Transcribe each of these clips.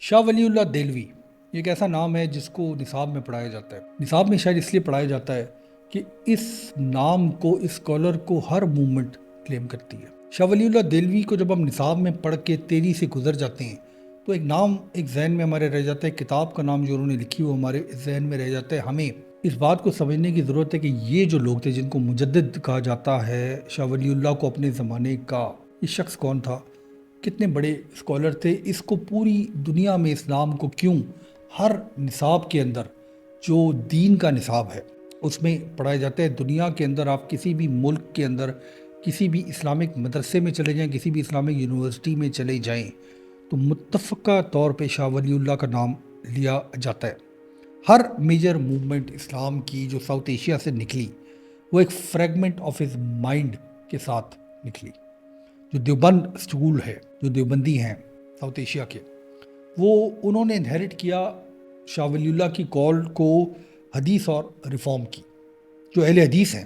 شاہ ولی اللہ دہلوی ایک ایسا نام ہے جس کو نصاب میں پڑھایا جاتا ہے۔ نصاب میں شاید اس لیے پڑھایا جاتا ہے کہ اس نام کو، اس اسکالر کو ہر موومنٹ کلیم کرتی ہے۔ شاہ ولی اللہ دہلوی کو جب ہم نصاب میں پڑھ کے تیزی سے گزر جاتے ہیں تو ایک نام ایک ذہن میں ہمارے رہ جاتا ہے، کتاب کا نام جو انہوں نے لکھی وہ ہمارے ذہن میں رہ جاتا ہے۔ ہمیں اس بات کو سمجھنے کی ضرورت ہے کہ یہ جو لوگ تھے جن کو مجدد کہا جاتا ہے، شاہ ولی اللہ کو اپنے زمانے کا، یہ شخص کون تھا، کتنے بڑے اسکالر تھے، اس کو پوری دنیا میں اسلام کو کیوں ہر نصاب کے اندر جو دین کا نصاب ہے اس میں پڑھایا جاتا ہے۔ دنیا کے اندر آپ کسی بھی ملک کے اندر کسی بھی اسلامک مدرسے میں چلے جائیں، کسی بھی اسلامک یونیورسٹی میں چلے جائیں تو متفقہ طور پہ شاہ ولی اللہ کا نام لیا جاتا ہے۔ ہر میجر موومنٹ اسلام کی جو ساؤتھ ایشیا سے نکلی وہ ایک فریگمنٹ آف ہز مائنڈ کے ساتھ نکلی۔ جو دیوبند اسکول ہے، جو دیوبندی ہیں ساؤتھ ایشیا کے، وہ انہوں نے انہیرٹ کیا شاہ ولی اللہ کی کال کو، حدیث اور ریفارم کی۔ جو اہل حدیث ہیں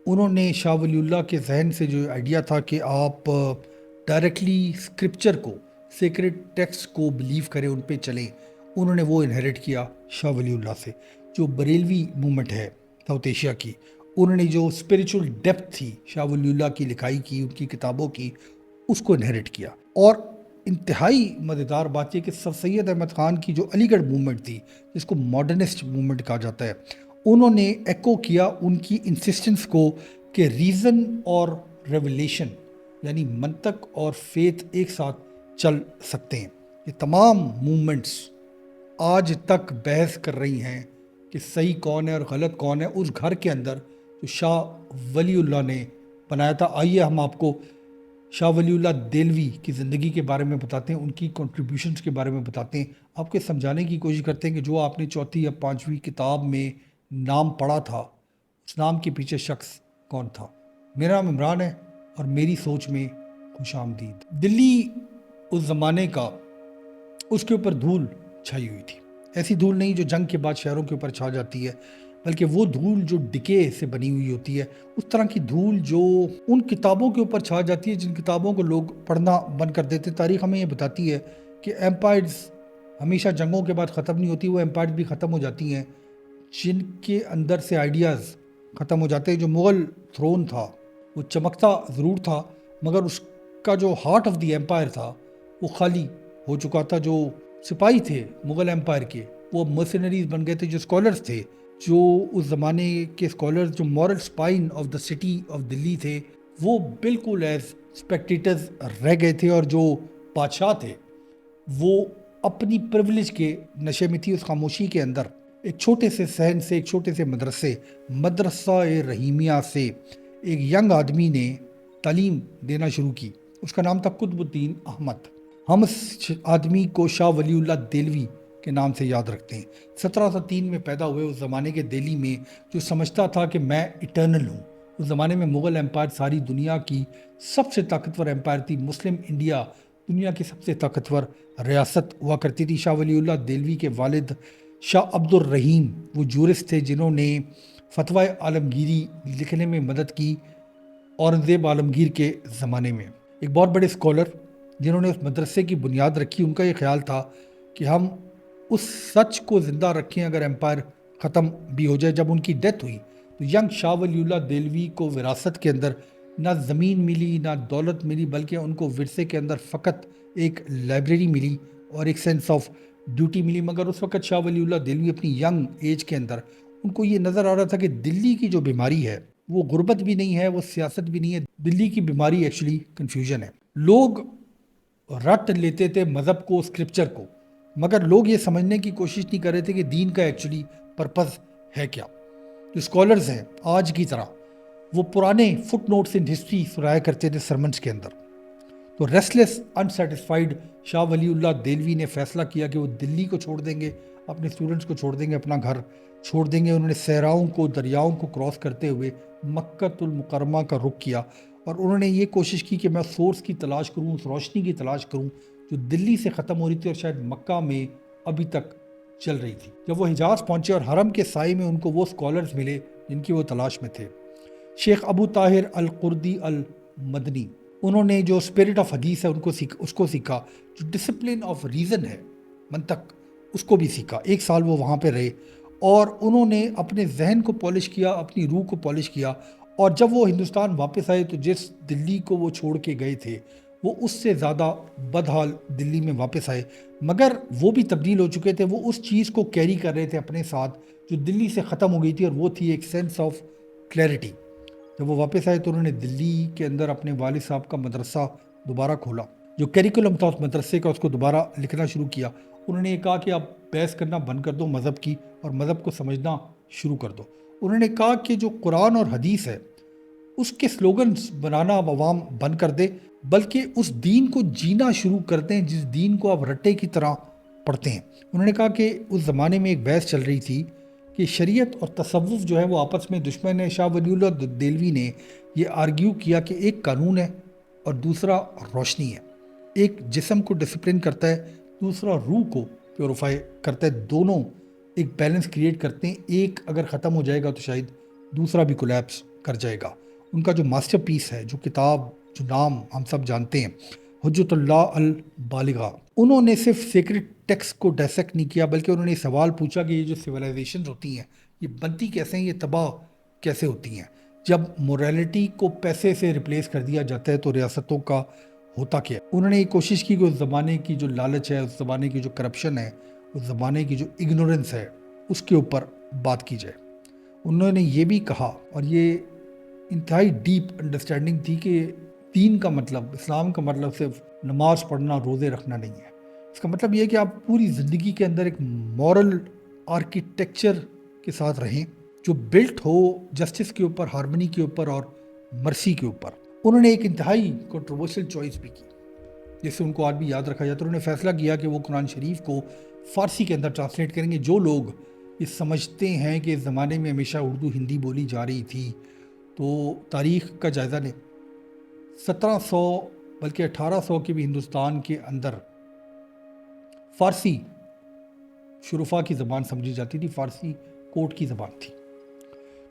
انہوں نے شاہ ولی اللہ کے ذہن سے جو آئیڈیا تھا کہ آپ ڈائریکٹلی اسکرپچر کو، سیکرڈ ٹیکسٹ کو بلیو کریں، ان پہ چلیں، انہوں نے وہ انہیرٹ کیا شاہ ولی اللہ سے۔ جو بریلوی موومنٹ ہے ساؤتھ ایشیا کی، انہوں نے جو اسپریچول ڈیپتھ تھی شاہ ولی اللہ کی لکھائی کی، ان کی کتابوں کی، اس کو انہیرٹ کیا۔ اور انتہائی مزیدار بات یہ کہ سر سید احمد خان کی جو علی گڑھ موومنٹ تھی، جس کو ماڈرنسٹ موومنٹ کہا جاتا ہے، انہوں نے ایکو کیا ان کی انسسٹنس کو کہ ریزن اور ریولیشن یعنی منطق اور فیتھ ایک ساتھ چل سکتے ہیں۔ یہ تمام موومنٹس آج تک بحث کر رہی ہیں کہ صحیح کون ہے اور غلط کون ہے، اس گھر کے اندر جو شاہ ولی اللہ نے بنایا تھا۔ آئیے ہم آپ کو شاہ ولی اللہ دہلوی کی زندگی کے بارے میں بتاتے ہیں، ان کی کنٹریبیوشنز کے بارے میں بتاتے ہیں، آپ کو سمجھانے کی کوشش کرتے ہیں کہ جو آپ نے چوتھی یا پانچویں کتاب میں نام پڑھا تھا، اس نام کے پیچھے شخص کون تھا۔ میرا نام عمران ہے اور میری سوچ میں خوش آمدید۔ دلی اس زمانے کا، اس کے اوپر دھول چھائی ہوئی تھی۔ ایسی دھول نہیں جو جنگ کے بعد شہروں کے اوپر چھا جاتی ہے، بلکہ وہ دھول جو ڈکے سے بنی ہوئی ہوتی ہے، اس طرح کی دھول جو ان کتابوں کے اوپر چھا جاتی ہے جن کتابوں کو لوگ پڑھنا بند کر دیتے۔ تاریخ ہمیں یہ بتاتی ہے کہ ایمپائرز ہمیشہ جنگوں کے بعد ختم نہیں ہوتی، وہ ایمپائرز بھی ختم ہو جاتی ہیں جن کے اندر سے آئیڈیاز ختم ہو جاتے ہیں۔ جو مغل تھرون تھا وہ چمکتا ضرور تھا، مگر اس کا جو ہارٹ آف دی ایمپائر تھا وہ خالی ہو چکا تھا۔ جو سپاہی تھے مغل ایمپائر کے وہ مرسنریز بن گئے تھے۔ جو اسکالرز تھے، جو اس زمانے کے اسکالرز، جو moral spine of the city of Delhi تھے، وہ بالکل ایز اسپیکٹیٹرز رہ گئے تھے۔ اور جو بادشاہ تھے وہ اپنی پریولیج کے نشے میں تھی۔ اس خاموشی کے اندر ایک چھوٹے سے صحن سے، ایک چھوٹے سے مدرسہ رحیمیہ سے ایک ینگ آدمی نے تعلیم دینا شروع کی۔ اس کا نام تھا قطب الدین احمد۔ ہم اس آدمی کو شاہ ولی اللہ دہلوی کے نام سے یاد رکھتے ہیں۔ 1703 میں پیدا ہوئے اس زمانے کے دہلی میں، جو سمجھتا تھا کہ میں ایٹرنل ہوں۔ اس زمانے میں مغل ایمپائر ساری دنیا کی سب سے طاقتور ایمپائر تھی۔ مسلم انڈیا دنیا کی سب سے طاقتور ریاست ہوا کرتی تھی۔ شاہ ولی اللہ دہلوی کے والد شاہ عبد الرحیم وہ جورسٹ تھے جنہوں نے فتویٰ عالمگیری لکھنے میں مدد کی اورنگزیب عالمگیر کے زمانے میں۔ ایک بہت بڑے اسکالر جنہوں نے اس مدرسے کی بنیاد رکھی، ان کا یہ خیال تھا کہ ہم اس سچ کو زندہ رکھیں اگر ایمپائر ختم بھی ہو جائے۔ جب ان کی ڈیتھ ہوئی تو ینگ شاہ ولی اللہ دہلوی کو وراثت کے اندر نہ زمین ملی نہ دولت ملی، بلکہ ان کو ورثے کے اندر فقط ایک لائبریری ملی اور ایک سینس آف ڈیوٹی ملی۔ مگر اس وقت شاہ ولی اللہ دہلوی اپنی ینگ ایج کے اندر ان کو یہ نظر آ رہا تھا کہ دلی کی جو بیماری ہے وہ غربت بھی نہیں ہے، وہ سیاست بھی نہیں ہے۔ دلی کی بیماری ایکچولی کنفیوژن ہے۔ لوگ رٹ لیتے تھے مذہب کو، اسکرپچر کو، مگر لوگ یہ سمجھنے کی کوشش نہیں کر رہے تھے کہ دین کا ایکچولی پرپز ہے کیا۔ جو اسکالرز ہیں آج کی طرح وہ پرانے فٹ نوٹس ان ہسٹری سرایا کرتے تھے سرمنس کے اندر۔ تو ریسٹلیس انسیٹسفائیڈ شاہ ولی اللہ دہلوی نے فیصلہ کیا کہ وہ دلی کو چھوڑ دیں گے، اپنے اسٹوڈنٹس کو چھوڑ دیں گے، اپنا گھر چھوڑ دیں گے۔ انہوں نے صحراؤں کو، دریاؤں کو کراس کرتے ہوئے مکۃ المکرمہ کا رخ کیا، اور انہوں نے یہ کوشش کی کہ میں سورس کی تلاش کروں، اس روشنی کی تلاش کروں جو دلی سے ختم ہو رہی تھی اور شاید مکہ میں ابھی تک چل رہی تھی۔ جب وہ حجاز پہنچے اور حرم کے سائے میں ان کو وہ اسکالرز ملے جن کی وہ تلاش میں تھے، شیخ ابو طاہر القردی المدنی، انہوں نے جو اسپرٹ آف حدیث ہے اس کو سیکھا۔ جو ڈسپلن آف ریزن ہے، منطق اس کو بھی سیکھا. 1 سال وہ وہاں پہ رہے اور انہوں نے اپنے ذہن کو پالش کیا, اپنی روح کو پالش کیا. اور جب وہ ہندوستان واپس آئے تو جس دلی کو وہ چھوڑ کے گئے تھے وہ اس سے زیادہ بدحال دلی میں واپس آئے, مگر وہ بھی تبدیل ہو چکے تھے. وہ اس چیز کو کیری کر رہے تھے اپنے ساتھ جو دلی سے ختم ہو گئی تھی, اور وہ تھی ایک سینس آف کلیئرٹی. جب وہ واپس آئے تو انہوں نے دلی کے اندر اپنے والد صاحب کا مدرسہ دوبارہ کھولا, جو کیریکولم تھا اس مدرسے کا اس کو دوبارہ لکھنا شروع کیا. انہوں نے یہ کہا کہ آپ بحث کرنا بند کر دو مذہب کی اور مذہب کو سمجھنا شروع کر دو. انہوں نے کہا کہ جو قرآن اور حدیث ہے اس کے سلوگنز بنانا اب عوام بند کر دے, بلکہ اس دین کو جینا شروع کر دیں جس دین کو آپ رٹے کی طرح پڑھتے ہیں. انہوں نے کہا کہ اس زمانے میں ایک بحث چل رہی تھی کہ شریعت اور تصوف جو ہے وہ آپس میں دشمن ہے. شاہ ولی اللہ دہلوی نے یہ آرگیو کیا کہ ایک قانون ہے اور دوسرا روشنی ہے, ایک جسم کو ڈسپلن کرتا ہے, دوسرا روح کو پیوریفائی کرتا ہے. دونوں ایک بیلنس کریٹ کرتے ہیں. ایک اگر ختم ہو جائے گا تو شاید دوسرا بھی کولیپس کر جائے گا. ان کا جو ماسٹر پیس ہے, جو کتاب, جو نام ہم سب جانتے ہیں, حجت اللہ البالغہ, انہوں نے صرف سیکرٹ ٹیکسٹ کو ڈائسیکٹ نہیں کیا بلکہ انہوں نے سوال پوچھا کہ یہ جو سویلائزیشنز ہوتی ہیں یہ بنتی کیسے ہیں, یہ تباہ کیسے ہوتی ہیں. جب مورالٹی کو پیسے سے ریپلیس کر دیا جاتا ہے تو ریاستوں کا ہوتا کیا. انہوں نے یہ کوشش کی کہ اس زمانے کی جو لالچ ہے, اس زمانے کی جو کرپشن ہے, اس زمانے کی جو اگنورنس ہے, اس کے اوپر بات کی جائے. انہوں نے یہ بھی کہا, اور یہ انتہائی ڈیپ انڈرسٹینڈنگ تھی, کہ دین کا مطلب, اسلام کا مطلب صرف نماز پڑھنا, روزے رکھنا نہیں ہے. اس کا مطلب یہ ہے کہ آپ پوری زندگی کے اندر ایک مورل آرکیٹیکچر کے ساتھ رہیں جو بلٹ ہو جسٹس کے اوپر, ہارمنی کے اوپر اور مرسی کے اوپر. انہوں نے ایک انتہائی کنٹروورشل چوائس بھی کی جس سے ان کو آج بھی یاد رکھا جاتا ہے. انہوں نے فیصلہ کیا کہ وہ قرآن شریف کو فارسی کے اندر ٹرانسلیٹ کریں گے. جو لوگ یہ سمجھتے ہیں کہ اس زمانے میں ہمیشہ اردو ہندی بولی جا رہی تھی تو تاریخ کا جائزہ لیں. 1700 بلکہ 1800 کے بھی ہندوستان کے اندر فارسی شرفا کی زبان سمجھی جاتی تھی, فارسی کورٹ کی زبان تھی.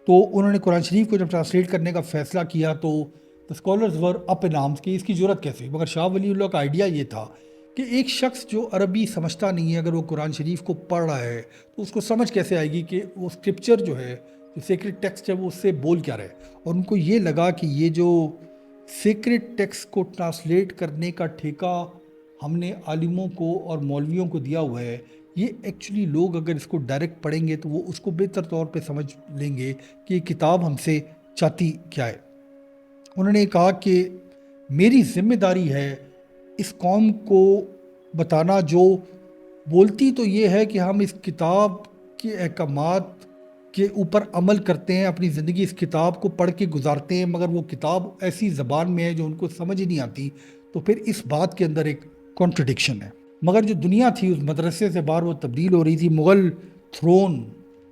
تو انہوں نے قرآن شریف کو جب ٹرانسلیٹ کرنے کا فیصلہ کیا تو the scholars were up in arms کہ اس کی ضرورت کیسے. مگر شاہ ولی اللہ کا آئیڈیا یہ تھا کہ ایک شخص جو عربی سمجھتا نہیں ہے, اگر وہ قرآن شریف کو پڑھ رہا ہے تو اس کو سمجھ کیسے آئے گی کہ وہ اسکرپچر جو ہے, جو سیکرٹ ٹیکسٹ ہے, وہ اس سے بول کیا رہے. اور ان کو یہ لگا کہ یہ جو سیکرٹ ٹیکسٹ کو ٹرانسلیٹ کرنے کا ٹھیکہ ہم نے عالموں کو اور مولویوں کو دیا ہوا ہے, یہ ایکچولی لوگ اگر اس کو ڈائریکٹ پڑھیں گے تو وہ اس کو بہتر طور پہ سمجھ لیں گے کہ یہ کتاب ہم سے چاہتی کیا ہے. انہوں نے کہا کہ میری ذمہ داری ہے اس قوم کو بتانا جو بولتی تو یہ ہے کہ ہم اس کتاب کے احکامات کے اوپر عمل کرتے ہیں, اپنی زندگی اس کتاب کو پڑھ کے گزارتے ہیں, مگر وہ کتاب ایسی زبان میں ہے جو ان کو سمجھ ہی نہیں آتی. تو پھر اس بات کے اندر ایک کانٹرڈکشن ہے. مگر جو دنیا تھی اس مدرسے سے باہر وہ تبدیل ہو رہی تھی. مغل تھرون,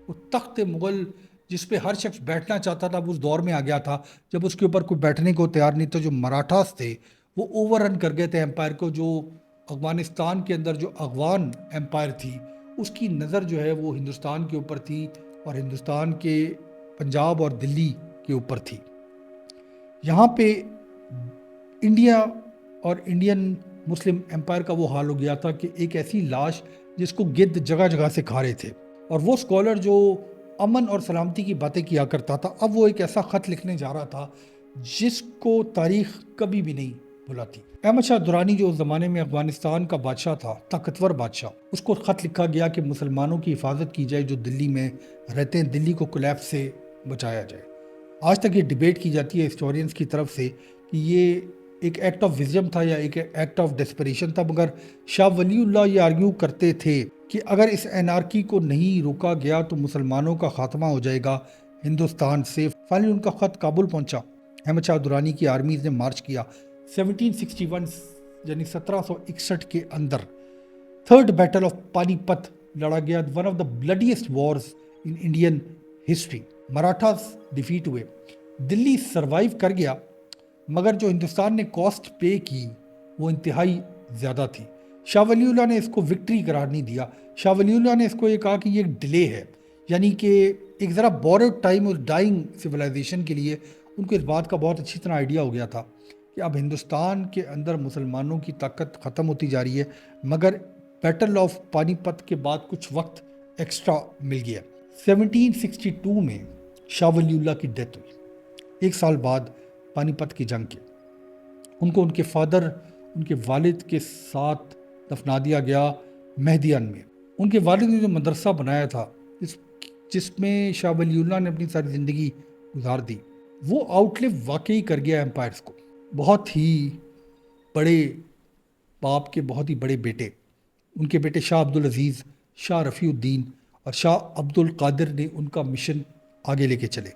وہ تخت مغل جس پہ ہر شخص بیٹھنا چاہتا تھا, وہ اس دور میں آ گیا تھا جب اس کے اوپر کوئی بیٹھنے کو تیار نہیں تھا. جو مراٹھاس تھے وہ اوور رن کر گئے تھے امپائر کو. جو افغانستان کے اندر جو افغان امپائر تھی اس کی نظر جو ہے وہ ہندوستان کے اوپر تھی اور ہندوستان کے پنجاب اور دلی کے اوپر تھی. یہاں پہ انڈیا اور انڈین مسلم امپائر کا وہ حال ہو گیا تھا کہ ایک ایسی لاش جس کو گدھ جگہ جگہ سے کھا رہے تھے. اور وہ اسکالر جو امن اور سلامتی کی باتیں کیا کرتا تھا, اب وہ ایک ایسا خط لکھنے جا رہا تھا جس کو تاریخ کبھی بھی نہیں بھلاتی. احمد شاہ درانی جو اس زمانے میں افغانستان کا بادشاہ تھا, طاقتور بادشاہ, اس کو خط لکھا گیا کہ مسلمانوں کی حفاظت کی جائے جو دلی میں رہتے ہیں, دلی کو کولیپس سے بچایا جائے. آج تک یہ ڈیبیٹ کی جاتی ہے ہسٹورینز کی طرف سے کہ یہ ایک ایکٹ آف وزڈم تھا یا ایک ایکٹ آف ڈیسپریشن تھا. مگر شاہ ولی اللہ یہ آرگیو کرتے تھے کہ اگر اس انارکی کو نہیں روکا گیا تو مسلمانوں کا خاتمہ ہو جائے گا ہندوستان سے. فائنلی ان کا خط کابل پہنچا. احمد شاہ درانی کی آرمیز نے مارچ کیا. 1761 یعنی 1761 کے اندر تھرڈ بیٹل آف پانی پت لڑا گیا, one of the bloodiest wars in Indian history. Marathas defeat ہوئے, دلی سروائیو کر گیا, مگر جو ہندوستان نے کاسٹ پے کی وہ انتہائی زیادہ تھی. شاہ ولی اللہ نے اس کو وکٹری قرار نہیں دیا. شاہ ولی اللہ نے اس کو یہ کہا کہ یہ ڈیلے ہے, یعنی کہ ایک ذرا بورڈ ٹائم اس ڈائنگ سویلائزیشن کے لیے. ان کو اس بات کا بہت اچھی طرح آئیڈیا ہو گیا تھا کہ اب ہندوستان کے اندر مسلمانوں کی طاقت ختم ہوتی جا رہی ہے, مگر بیٹل آف پانی پت کے بعد کچھ وقت ایکسٹرا مل گیا. 1762 میں شاہ ولی اللہ کی ڈیتھ ہوئی. 1 سال بعد پانی پت کی جنگ کے ان کو ان کے فادر ان کے والد کے ساتھ دفنا دیا گیا مہدیان میں. ان کے والد نے جو مدرسہ بنایا تھا جس میں شاہ ولی اللہ نے اپنی ساری زندگی گزار دی، وہ آؤٹ لیو واقعی کر گیا امپائرز کو. بہت ہی بڑے باپ کے بہت ہی بڑے بیٹے، ان کے بیٹے شاہ عبدالعزیز، شاہ رفیع الدین اور شاہ عبد القادر نے ان کا مشن آگے لے کے چلے،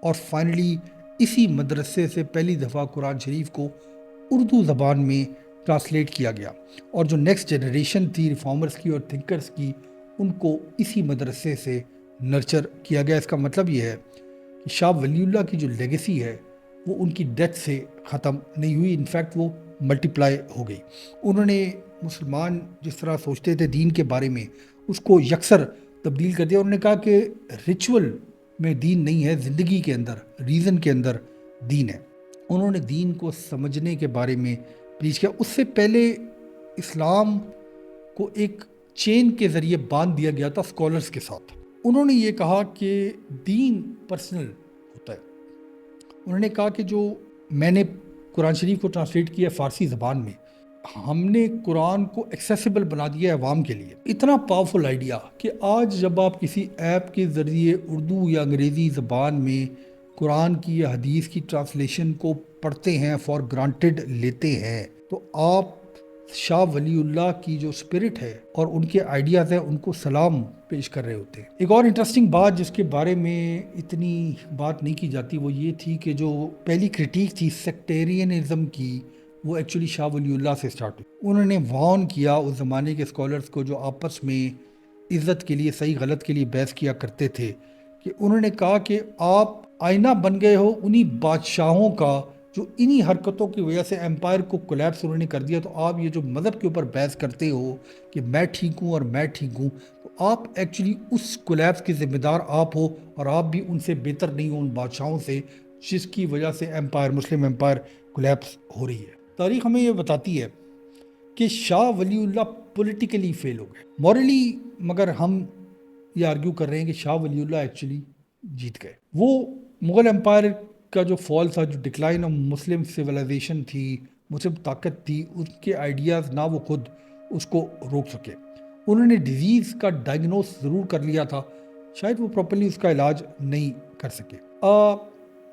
اور فائنلی اسی مدرسے سے پہلی دفعہ قرآن شریف کو اردو زبان میں ٹرانسلیٹ کیا گیا. اور جو نیکسٹ جنریشن تھی ریفارمرز کی اور تھنکرز کی، ان کو اسی مدرسے سے نرچر کیا گیا. اس کا مطلب یہ ہے کہ شاہ ولی اللہ کی جو لیگیسی ہے وہ ان کی ڈیتھ سے ختم نہیں ہوئی، انفیکٹ وہ ملٹیپلائی ہو گئی. انہوں نے مسلمان جس طرح سوچتے تھے دین کے بارے میں، اس کو یکسر تبدیل کر دیا. انہوں نے کہا کہ ریچول میں دین نہیں ہے، زندگی کے اندر، ریزن کے اندر دین ہے. انہوں نے دین کو سمجھنے کے بارے میں پریچ کیا. اس سے پہلے اسلام کو ایک چین کے ذریعے باندھ دیا گیا تھا اسکالرز کے ساتھ. انہوں نے یہ کہا کہ دین پرسنل ہوتا ہے. انہوں نے کہا کہ جو میں نے قرآن شریف کو ٹرانسلیٹ کیا فارسی زبان میں، ہم نے قرآن کو ایکسیسیبل بنا دیا ہے عوام کے لیے. اتنا پاورفل آئیڈیا کہ آج جب آپ کسی ایپ کے ذریعے اردو یا انگریزی زبان میں قرآن کی یا حدیث کی ٹرانسلیشن کو پڑھتے ہیں، فار گرانٹیڈ لیتے ہیں، تو آپ شاہ ولی اللہ کی جو اسپرٹ ہے اور ان کے آئیڈیاز ہیں ان کو سلام پیش کر رہے ہوتے ہیں. ایک اور انٹرسٹنگ بات جس کے بارے میں اتنی بات نہیں کی جاتی وہ یہ تھی کہ جو پہلی کرٹیک تھی سیکٹیرینزم کی، وہ ایکچولی شاہ ولی اللہ سے سٹارٹ ہوئی. انہوں نے وارن کیا اس زمانے کے اسکالرز کو جو آپس میں عزت کے لیے، صحیح غلط کے لیے بحث کیا کرتے تھے، کہ انہوں نے کہا کہ آپ آئینہ بن گئے ہو انہی بادشاہوں کا جو انہی حرکتوں کی وجہ سے امپائر کو کولیپس انہوں نے کر دیا. تو آپ یہ جو مذہب کے اوپر بحث کرتے ہو کہ میں ٹھیک ہوں اور میں ٹھیک ہوں، تو آپ ایکچولی اس کولیپس کے ذمہ دار آپ ہو، اور آپ بھی ان سے بہتر نہیں ہو، ان بادشاہوں سے جس کی وجہ سے امپائر، مسلم امپائر کولیپس ہو رہی ہے. تاریخ ہمیں یہ بتاتی ہے کہ شاہ ولی اللہ پولیٹیکلی فیل ہو گئے مورلی، مگر ہم یہ آرگیو کر رہے ہیں کہ شاہ ولی اللہ ایکچولی جیت گئے. وہ مغل امپائر کا جو فال تھا، جو ڈکلائن آف مسلم سویلائزیشن تھی، مسلم طاقت تھی، اس کے آئیڈیاز نہ وہ خود اس کو روک سکے. انہوں نے ڈیزیز کا ڈائگنوس ضرور کر لیا تھا، شاید وہ پراپرلی اس کا علاج نہیں کر سکے.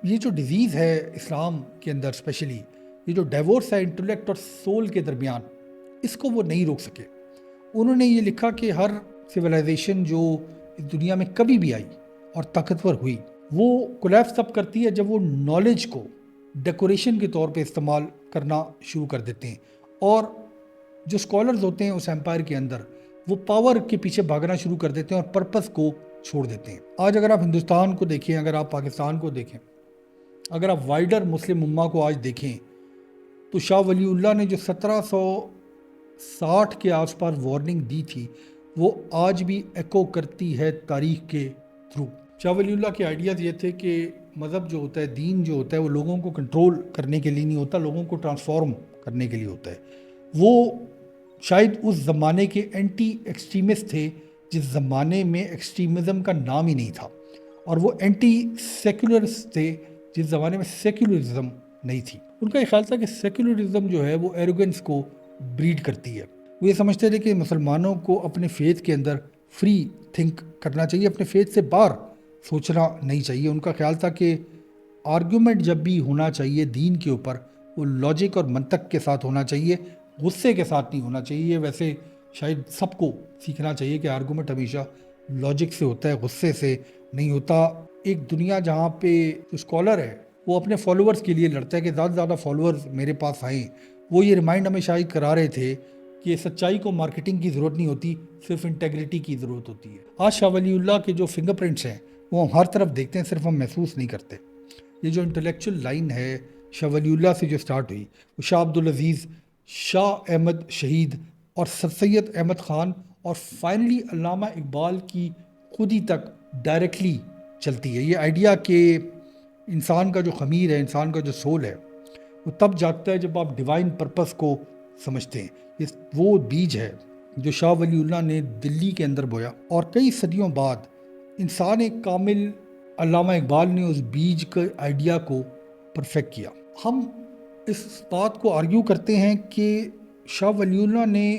یہ جو ڈیزیز ہے اسلام کے اندر اسپیشلی، یہ جو ڈائیورس ہے انٹلیکٹ اور سول کے درمیان، اس کو وہ نہیں روک سکے. انہوں نے یہ لکھا کہ ہر سویلائزیشن جو اس دنیا میں کبھی بھی آئی اور طاقتور ہوئی، وہ کولیپس تب کرتی ہے جب وہ نالج کو ڈیکوریشن کے طور پہ استعمال کرنا شروع کر دیتے ہیں، اور جو اسکالرز ہوتے ہیں اس امپائر کے اندر وہ پاور کے پیچھے بھاگنا شروع کر دیتے ہیں اور پرپس کو چھوڑ دیتے ہیں. آج اگر آپ ہندوستان کو دیکھیں، اگر آپ پاکستان کو دیکھیں، اگر آپ وائڈر مسلم امہ کو آج دیکھیں، تو شاہ ولی اللہ نے جو 1760 کے آس پاس وارننگ دی تھی وہ آج بھی ایکو کرتی ہے تاریخ کے تھرو. شاہ ولی اللہ کے آئیڈیاز یہ تھے کہ مذہب جو ہوتا ہے، دین جو ہوتا ہے، وہ لوگوں کو کنٹرول کرنے کے لیے نہیں ہوتا، لوگوں کو ٹرانسفارم کرنے کے لیے ہوتا ہے. وہ شاید اس زمانے کے اینٹی ایکسٹریمسٹ تھے جس زمانے میں ایکسٹریمزم کا نام ہی نہیں تھا، اور وہ اینٹی سیکولرسٹ تھے جس زمانے میں سیکولرزم نہیں تھی. ان کا یہ خیال تھا کہ سیکولرزم جو ہے وہ ایروگنس کو بریڈ کرتی ہے. وہ یہ سمجھتے تھے کہ مسلمانوں کو اپنے فیتھ کے اندر فری تھنک کرنا چاہیے، اپنے فیتھ سے باہر سوچنا نہیں چاہیے. ان کا خیال تھا کہ آرگیومنٹ جب بھی ہونا چاہیے دین کے اوپر، وہ لاجک اور منطق کے ساتھ ہونا چاہیے، غصے کے ساتھ نہیں ہونا چاہیے. ویسے شاید سب کو سیکھنا چاہیے کہ آرگیومنٹ ہمیشہ لاجک سے ہوتا ہے، غصے سے نہیں ہوتا. ایک دنیا جہاں پہ جو اسکالر ہے وہ اپنے فالوورز کے لیے لڑتا ہے کہ زیادہ سے زیادہ فالوورز میرے پاس آئیں، وہ یہ ریمائنڈ ہمیں شاید کرا رہے تھے کہ سچائی کو مارکیٹنگ کی ضرورت نہیں ہوتی، صرف انٹیگریٹی کی ضرورت ہوتی ہے. آج شاہ ولی اللہ کے جو فنگر پرنٹس ہیں وہ ہم ہر طرف دیکھتے ہیں، صرف ہم محسوس نہیں کرتے. یہ جو انٹلیکچوئل لائن ہے شاہ ولی اللہ سے جو سٹارٹ ہوئی، وہ شاہ عبدالعزیز، شاہ احمد شہید اور سر سید احمد خان اور فائنلی علامہ اقبال کی خودی تک ڈائریکٹلی چلتی ہے. یہ آئیڈیا کہ انسان کا جو خمیر ہے، انسان کا جو سول ہے، وہ تب جاگتا ہے جب آپ ڈیوائن پرپس کو سمجھتے ہیں. وہ بیج ہے جو شاہ ولی اللہ نے دلی کے اندر بویا، اور کئی صدیوں بعد انسان کامل علامہ اقبال نے اس بیج کے آئیڈیا کو پرفیکٹ کیا۔ ہم اس بات کو آرگیو کرتے ہیں کہ شاہ ولی اللہ نے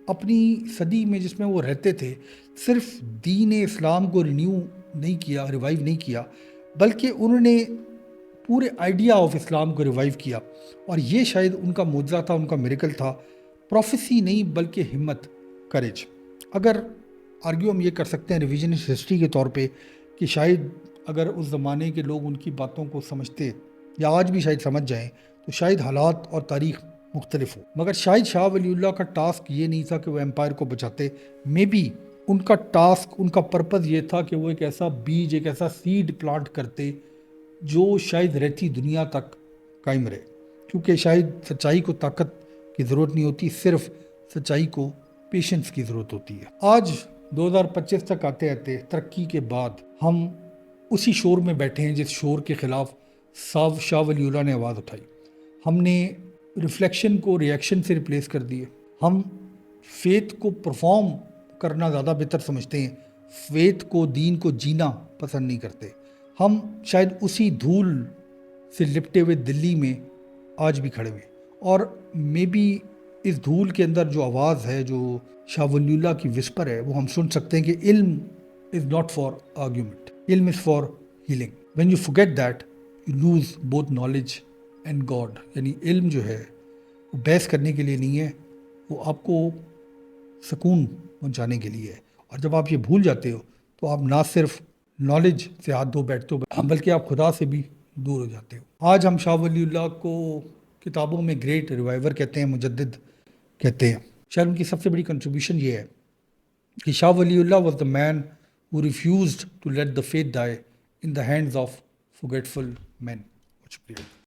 اپنی صدی میں جس میں وہ رہتے تھے صرف دین اسلام کو ریوائیو نہیں کیا، بلکہ انہوں نے پورے آئیڈیا آف اسلام کو ریوائیو کیا، اور یہ شاید ان کا معجزہ تھا، ان کا میریکل تھا، پروفیسی نہیں بلکہ ہمت، کریج۔ اگر آرگیو ہم یہ کر سکتے ہیں ریویژنسٹ ہسٹری کے طور پہ کہ شاید اگر اس زمانے کے لوگ ان کی باتوں کو سمجھتے یا آج بھی شاید سمجھ جائیں تو شاید حالات اور تاریخ مختلف ہو، مگر شاید شاہ ولی اللہ کا ٹاسک یہ نہیں تھا کہ وہ امپائر کو بچاتے، مے بی ان کا ٹاسک، ان کا پرپز یہ تھا کہ وہ ایک ایسا بیج، ایک ایسا سیڈ پلانٹ کرتے جو شاید رہتی دنیا تک قائم رہے، کیونکہ شاید سچائی کو طاقت کی ضرورت نہیں ہوتی، صرف سچائی کو پیشنس کی ضرورت ہوتی ہے۔ آج 2025 تک آتے آتے ترقی کے بعد ہم اسی شور میں بیٹھے ہیں جس شور کے خلاف شاہ ولی اللہ نے آواز اٹھائی۔ ہم نے ریفلیکشن کو ریئیکشن سے ریپلیس کر دیے، ہم فیتھ کو پرفارم کرنا زیادہ بہتر سمجھتے ہیں، فیتھ کو، دین کو جینا پسند نہیں کرتے۔ ہم شاید اسی دھول سے لپٹے ہوئے دلی میں آج بھی کھڑے ہوئے، اور مے بی اس دھول کے اندر جو آواز ہے، جو شاہ ولی اللہ کی وسپر ہے، وہ ہم سن سکتے ہیں کہ علم از ناٹ فار آرگیومنٹ، علم is for healing. When you forget that you lose both knowledge and God۔ یعنی علم جو ہے وہ بحث کرنے کے لیے نہیں ہے، وہ آپ کو سکون پہنچانے کے لیے ہے، اور جب آپ یہ بھول جاتے ہو تو آپ نہ صرف نالج سے ہاتھ دھو بیٹھتے ہو بلکہ آپ خدا سے بھی دور ہو جاتے ہو۔ آج ہم شاہ ولی اللہ کو کتابوں میں گریٹ ریوائیور کہتے ہیں، مجدد کہتے ہیں۔ شاید ان کی سب سے بڑی کنٹریبیوشن یہ ہے کہ Shah Waliullah was the man who refused to let the faith die in the hands of forgetful men۔ شکریہ۔